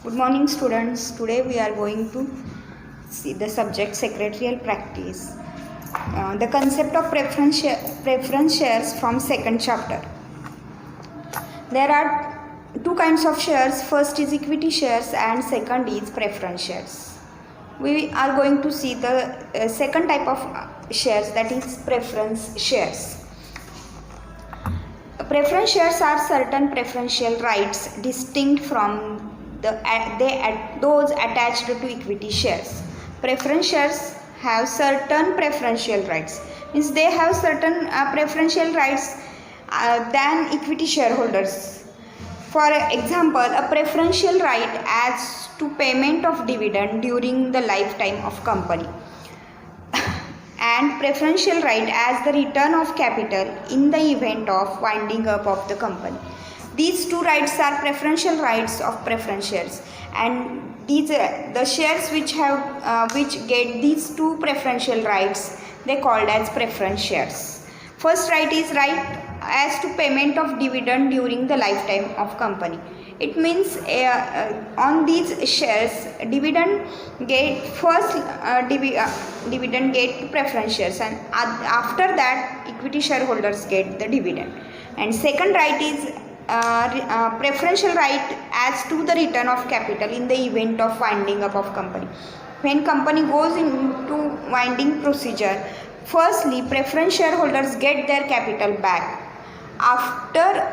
Good morning, students. Today we are going to see the subject secretarial practice. The concept of preference shares from second chapter. There are two kinds of shares. First is equity shares and second is preference shares. We are going to see the second type of shares, that is preference shares. Preference shares are certain preferential rights distinct from those attached to equity shares. Preference shares have certain preferential rights, means they have certain preferential rights than equity shareholders. For example, a preferential right as to payment of dividend during the lifetime of company and preferential right as the return of capital in the event of winding up of the company. These two rights are preferential rights of preference shares, and these the shares which get these two preferential rights, they called as preference shares. First right is right as to payment of dividend during the lifetime of company. It means on these shares dividend get dividend get to preference shares, and after that equity shareholders get the dividend. And second right is preferential right as to the return of capital in the event of winding up of company. When company goes into winding procedure, firstly preference shareholders get their capital back. After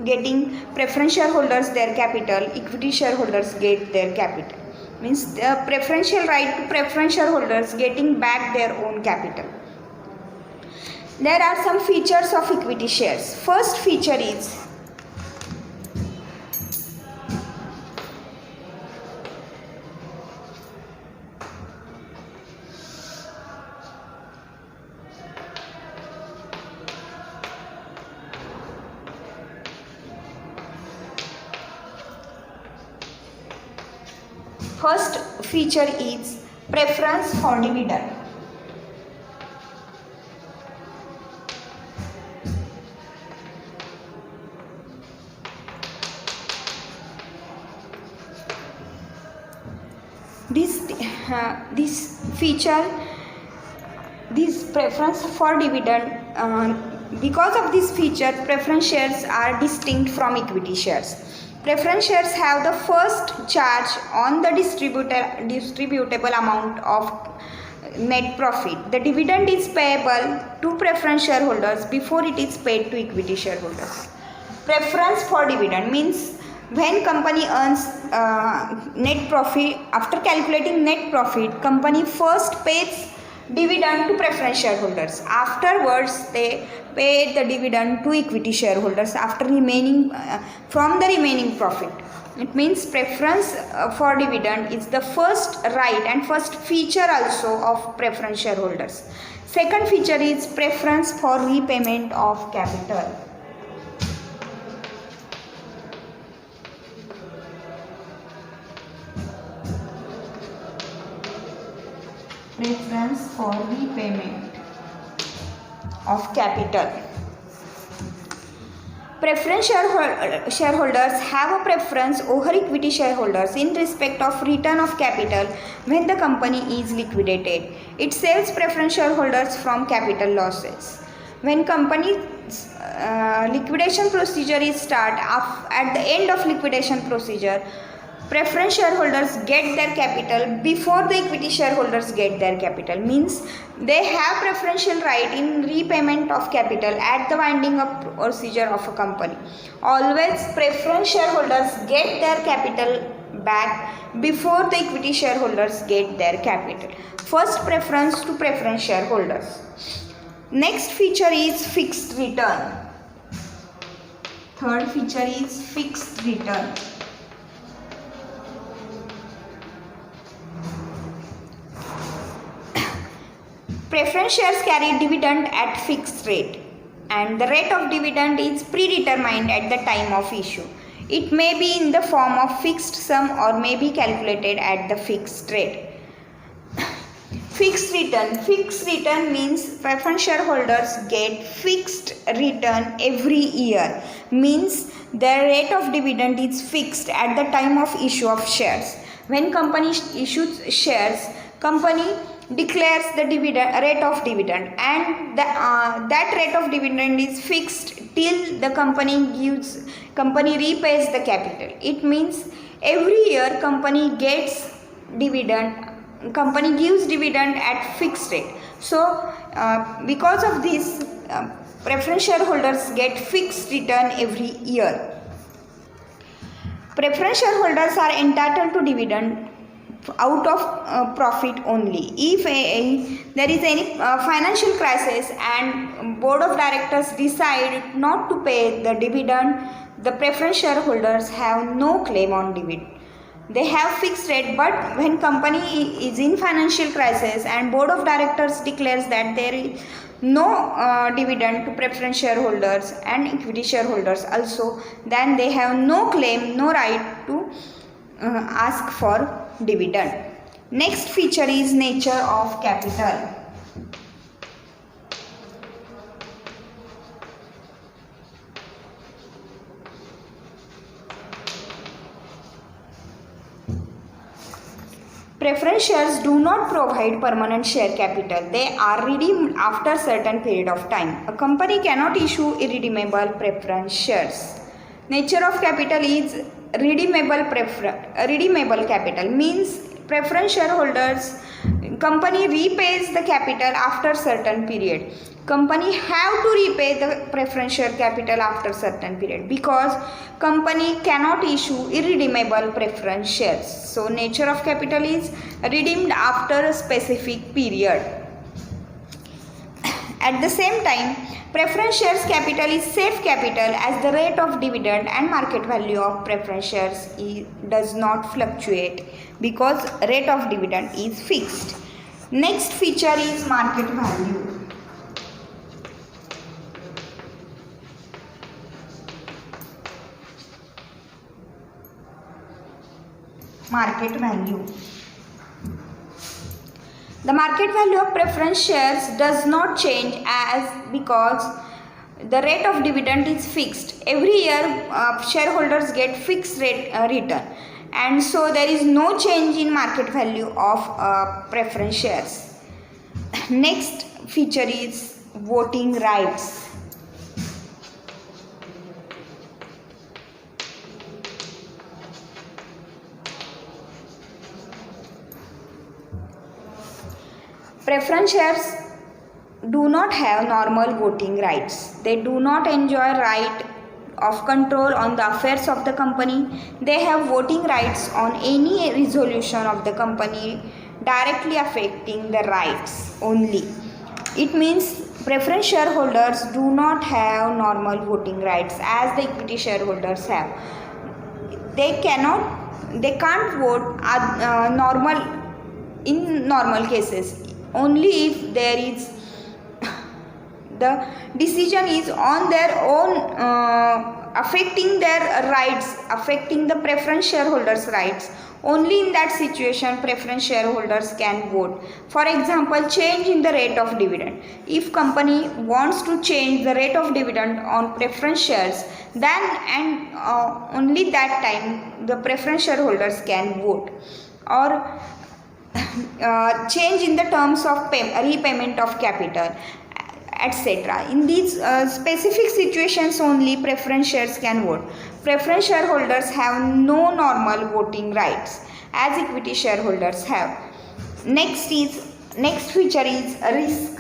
getting preference shareholders their capital, equity shareholders get their capital, means the preferential right to preference shareholders getting back their own capital. There are some features of equity shares. First feature is preference for dividend. This preference for dividend, because of this feature, preference shares are distinct from equity shares. Preference shares have the first charge on the distributable amount of net profit. The dividend is payable to preference shareholders before it is paid to equity shareholders. Preference for dividend means when company earns net profit, after calculating net profit, company first pays dividend to preference shareholders. Afterwards, they pay the dividend to equity shareholders after from the remaining profit. It means preference for dividend is the first right and first feature also of preference shareholders. Second feature is preference for repayment of capital. Preference for repayment of capital. Preference shareholders have a preference over equity shareholders in respect of return of capital when the company is liquidated. It saves preference shareholders from capital losses. When company's liquidation procedure is at the end of liquidation procedure, preference shareholders get their capital before the equity shareholders get their capital, means they have preferential right in repayment of capital at the winding up procedure of a company. Always preference shareholders get their capital back before the equity shareholders get their capital. First preference to preference shareholders. Next feature is fixed return. Third feature is fixed return. Preference shares carry dividend at fixed rate, and the rate of dividend is predetermined at the time of issue. It may be in the form of fixed sum or may be calculated at the fixed rate. Fixed return. Fixed return means preference shareholders get fixed return every year. Means their rate of dividend is fixed at the time of issue of shares. When company issues shares, company declares the dividend rate of dividend, and that rate of dividend is fixed till the company repays the capital. It means every year company gives dividend at fixed rate. So because of this, preference shareholders get fixed return every year. Preference shareholders are entitled to dividend out of profit only. If there is any financial crisis and board of directors decide not to pay the dividend, the preference shareholders have no claim on dividend. They have fixed rate, but when company is in financial crisis and board of directors declares that there is no dividend to preference shareholders and equity shareholders also, then they have no claim, no right to ask for dividend. Next feature is nature of capital. Preference shares do not provide permanent share capital. They are redeemed after certain period of time. A company cannot issue irredeemable preference shares. Nature of capital is redeemable capital. Means preference shareholders, company repays the capital after certain period. Company have to repay the preference share capital after certain period, because company cannot issue irredeemable preference shares. So nature of capital is redeemed after a specific period. At the same time, preference shares capital is safe capital, as the rate of dividend and market value of preference shares does not fluctuate, because rate of dividend is fixed. Next feature is market value. Market value. The market value of preference shares does not change because the rate of dividend is fixed. Every year shareholders get fixed rate return, and so there is no change in market value of preference shares. Next feature is voting rights. Preference shares do not have normal voting rights. They do not enjoy right of control on the affairs of the company. They have voting rights on any resolution of the company directly affecting the rights only. It means preference shareholders do not have normal voting rights as the equity shareholders have. They can't vote in normal cases. Only if there is the decision is on their own affecting their rights, affecting the preference shareholders' rights. Only in that situation preference shareholders can vote. For example, change in the rate of dividend. If company wants to change the rate of dividend on preference shares, then and only that time the preference shareholders can vote. Or change in the terms of repayment of capital, etc. In these specific situations only preference shares can vote. Preference shareholders have no normal voting rights as equity shareholders have. Next feature is risk.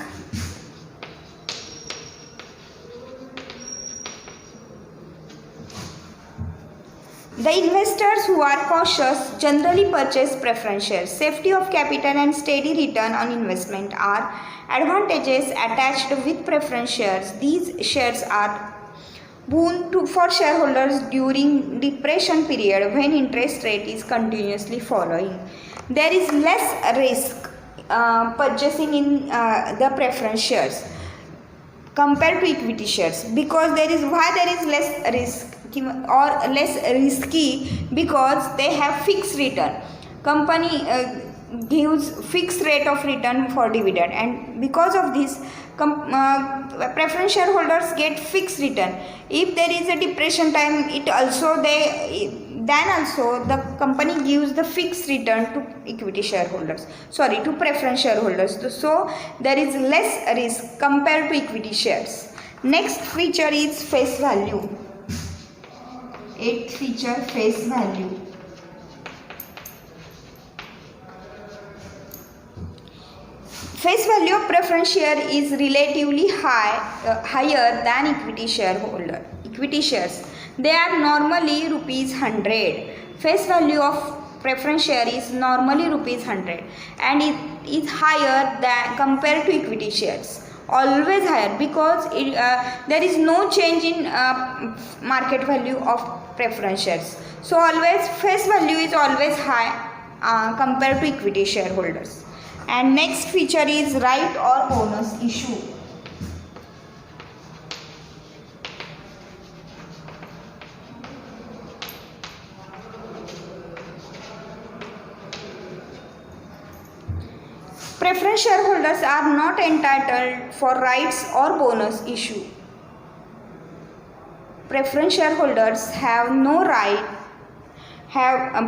The investors who are cautious generally purchase preference shares. Safety of capital and steady return on investment are advantages attached with preference shares. These shares are boon for shareholders during depression period when interest rate is continuously falling. There is less risk purchasing in the preference shares compared to equity shares, because there is less risk or less risky, because they have fixed return. Company gives fixed rate of return for dividend, and because of this preference shareholders get fixed return. If there is a depression time, then also the company gives the fixed return to equity shareholders, to preference shareholders. So there is less risk compared to equity shares. Next feature is face value. Eighth feature, face value. Face value of preference share is relatively higher than equity shares. They are normally rupees 100. Face value of preference share is normally rupees 100, and it is higher than compared to equity shares. Always higher, because there is no change in market value of preference shares. So always face value is always high compared to equity shareholders. And next feature is right or bonus issue. Preference shareholders are not entitled for rights or bonus issue. Preference shareholders have no right.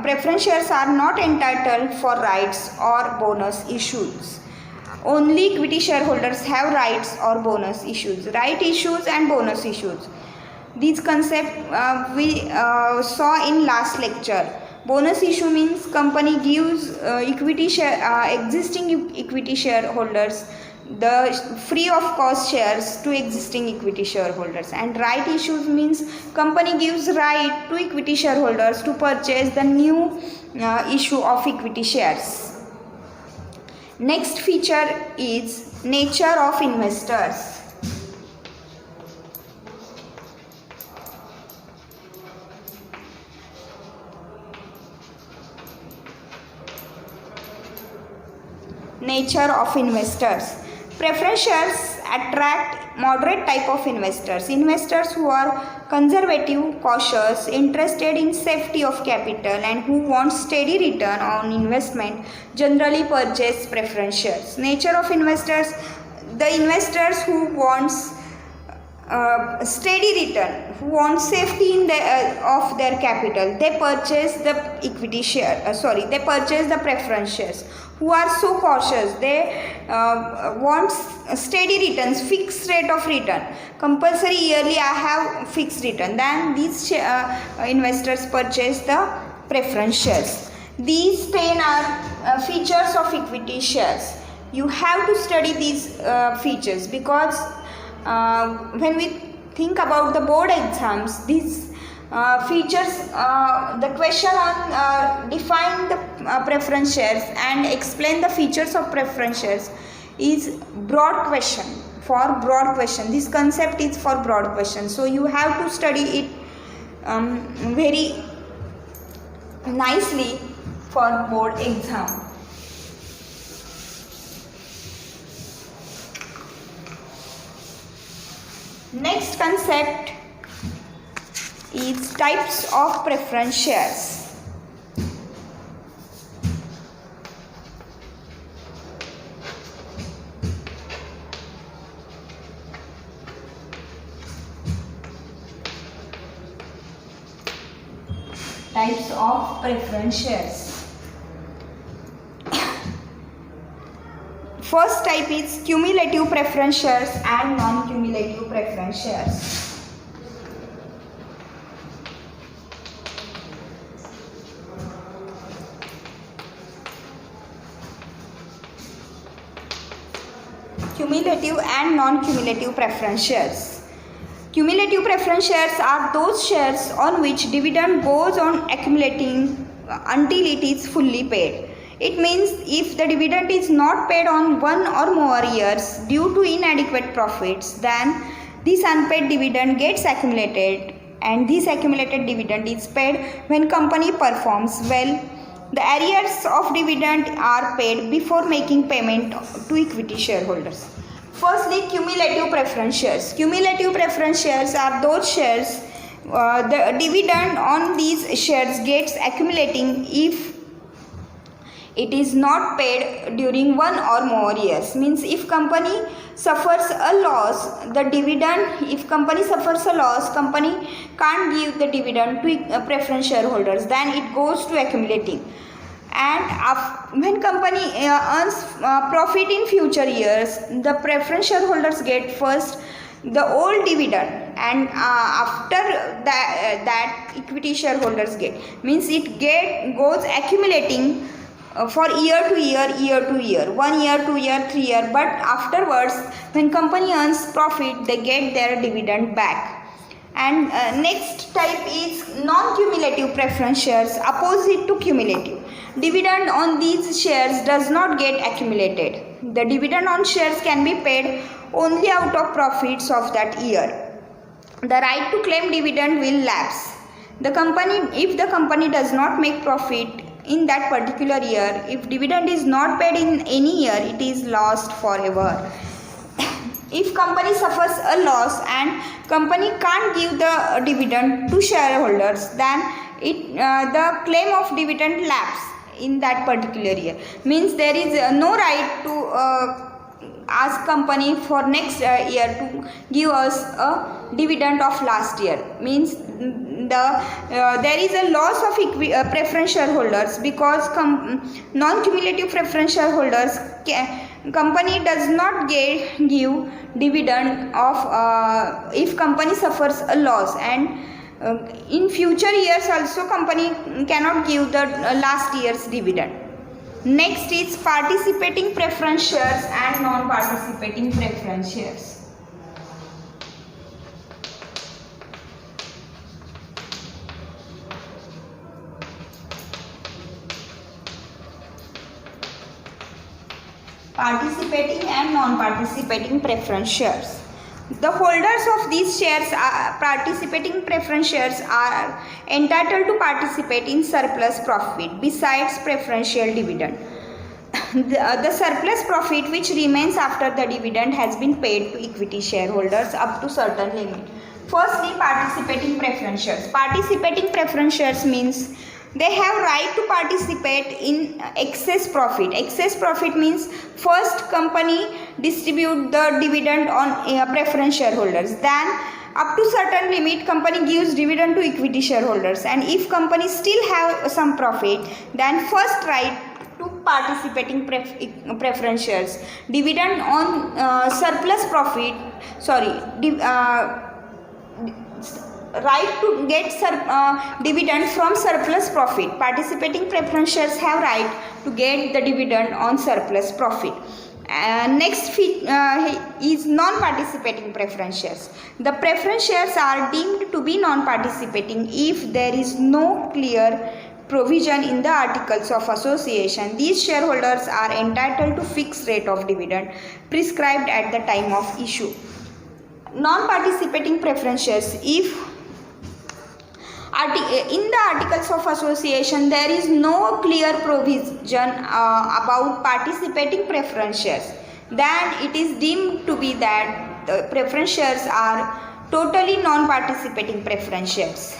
Preference shares are not entitled for rights or bonus issues. Only equity shareholders have rights or bonus issues. Right issues and bonus issues. These concepts we saw in last lecture. Bonus issue means company gives existing equity shareholders the free of cost shares to existing equity shareholders, and right issues means company gives right to equity shareholders to purchase the new issue of equity shares. Next feature is nature of investors. Nature of investors. Preference shares attract moderate type of investors who are conservative, cautious, interested in safety of capital, and who want steady return on investment generally purchase preference shares. Nature of investors: the investors who wants steady return, who want safety in of their capital, they purchase the equity share. They purchase the preference shares. Who are so cautious, they want steady returns, fixed rate of return, compulsory yearly I have fixed return, then these investors purchase the preference shares. These 10 are features of equity shares. You have to study these features, because when we think about the board exams, these features, the question on define the preference shares and explain the features of preference shares is broad question. For broad question, this concept is for broad question, so you have to study it very nicely for board exam. Next concept is types of preference shares. Types of preference shares. First type is cumulative preference shares and non-cumulative preference shares. Cumulative and non-cumulative preference shares. Cumulative preference shares are those shares on which dividend goes on accumulating until it is fully paid. It means if the dividend is not paid on one or more years due to inadequate profits, then this unpaid dividend gets accumulated, and this accumulated dividend is paid when company performs well. The arrears of dividend are paid before making payment to equity shareholders. Firstly, cumulative preference shares. Cumulative preference shares are those shares, the dividend on these shares gets accumulating if it is not paid during 1 or more years. Means if company suffers a loss, the dividend, if company suffers a loss, company can't give the dividend to preference shareholders, then it goes to accumulating. And when company earns profit in future years, the preference shareholders get first the old dividend, and after that equity shareholders get. Means it goes accumulating for year to year, 1 year, 2 year, 3 year, but afterwards when company earns profit, they get their dividend back. And next type is non-cumulative preference shares, opposite to cumulative. Dividend on these shares does not get accumulated. The dividend on shares can be paid only out of profits of that year. The right to claim dividend will lapse. If the company does not make profit in that particular year, if dividend is not paid in any year, it is lost forever. If company suffers a loss and company can't give the dividend to shareholders, then the claim of dividend lapse in that particular year. Means there is no right to ask company for next year to give us a dividend of last year. Means there is a loss of preference shareholders, because non-cumulative preference shareholders company does not give dividend of if company suffers a loss, and in future years also company cannot give the last year's dividend. Next is participating preference shares and non-participating preference shares. Participating and non-participating preference shares. The holders of these shares, participating preference shares, are entitled to participate in surplus profit besides preferential dividend. The surplus profit which remains after the dividend has been paid to equity shareholders up to certain limit. Firstly, participating preference shares. Participating preference shares means they have right to participate in excess profit. Excess profit means first company distribute the dividend on preference shareholders, then up to certain limit company gives dividend to equity shareholders, and if company still have some profit, then first right to participating preference shares. Dividend on surplus profit, right to get dividend from surplus profit. Participating preference shares have right to get the dividend on surplus profit. Next is non-participating preference shares. The preference shares are deemed to be non-participating if there is no clear provision in the articles of association. These shareholders are entitled to fixed rate of dividend prescribed at the time of issue. Non-participating preference shares, if in the articles of association there is no clear provision about participating preference shares, then it is deemed to be that the preference shares are totally non-participating preference shares,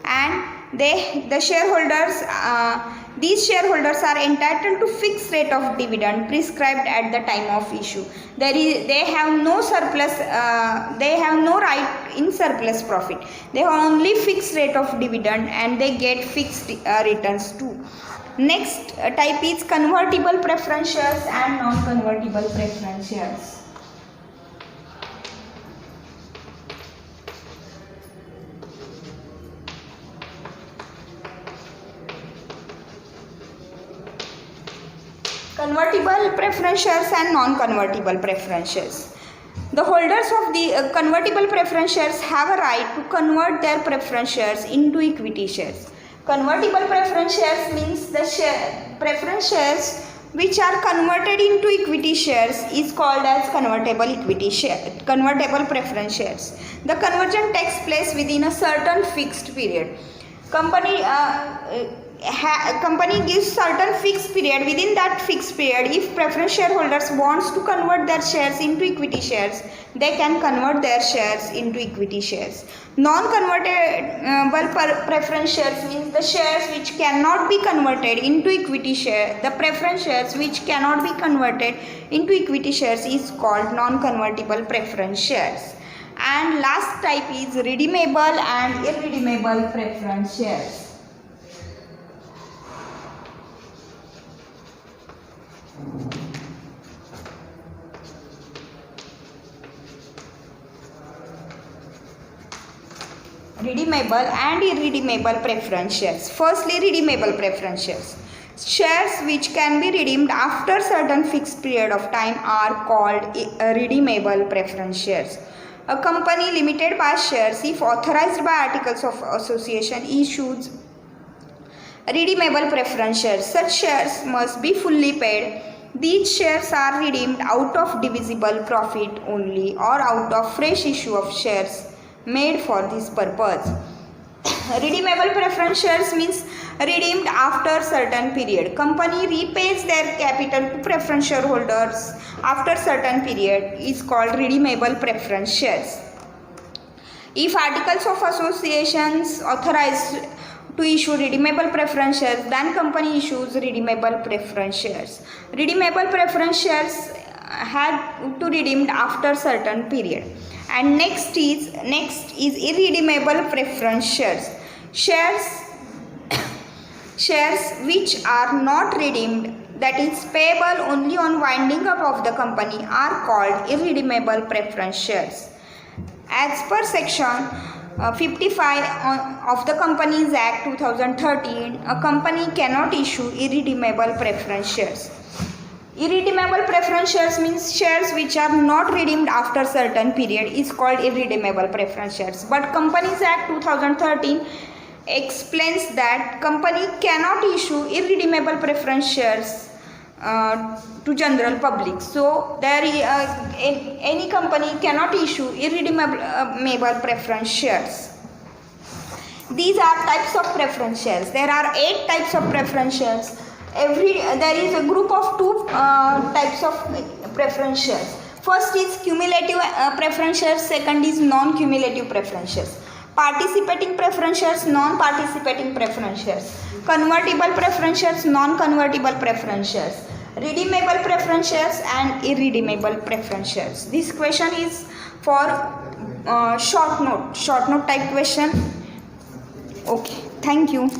and these shareholders are entitled to fixed rate of dividend prescribed at the time of issue. They have no surplus, they have no right in surplus profit. They have only fixed rate of dividend, and they get fixed returns too. Next type is convertible preference shares and non-convertible preference shares. Convertible preference shares and non-convertible preference shares. The holders of the convertible preference shares have a right to convert their preference shares into equity shares. Convertible preference shares means the preference shares which are converted into equity shares is called as convertible preference shares. The conversion takes place within a certain fixed period. Company company gives certain fixed period. Within that fixed period, if preference shareholders wants to convert their shares into equity shares, they can convert their shares into equity shares. Non-convertible preference shares means the shares which cannot be converted into equity share. The preference shares which cannot be converted into equity shares is called non-convertible preference shares. And last type is redeemable and irredeemable preference shares. Redeemable and irredeemable preference shares. Firstly, redeemable preference shares. Shares which can be redeemed after certain fixed period of time are called redeemable preference shares. A company limited by shares, if authorized by articles of association, issues redeemable preference shares. Such shares must be fully paid. These shares are redeemed out of divisible profit only or out of fresh issue of shares made for this purpose. Redeemable preference shares means redeemed after certain period. Company repays their capital to preference shareholders after certain period is called redeemable preference shares. If articles of associations authorized to issue redeemable preference shares, then company issues redeemable preference shares. Redeemable preference shares had to redeemed after certain period. And next is irredeemable preference shares. Shares which are not redeemed, that is payable only on winding up of the company, are called irredeemable preference shares. As per section 55 of the Companies Act 2013, a company cannot issue irredeemable preference shares. Irredeemable preference shares means shares which are not redeemed after certain period is called irredeemable preference shares. But Companies Act 2013 explains that company cannot issue irredeemable preference shares to general public. So any company cannot issue irredeemable preference shares. These are types of preference shares. There are 8 types of preference shares. There is a group of 2 types of preference shares. First is cumulative preference shares. Second is non-cumulative preference shares. Participating preference shares, non-participating preference shares. Convertible preference shares, non-convertible preference shares. Redeemable preference shares and irredeemable preference shares. This question is for short note type question. Okay, thank you.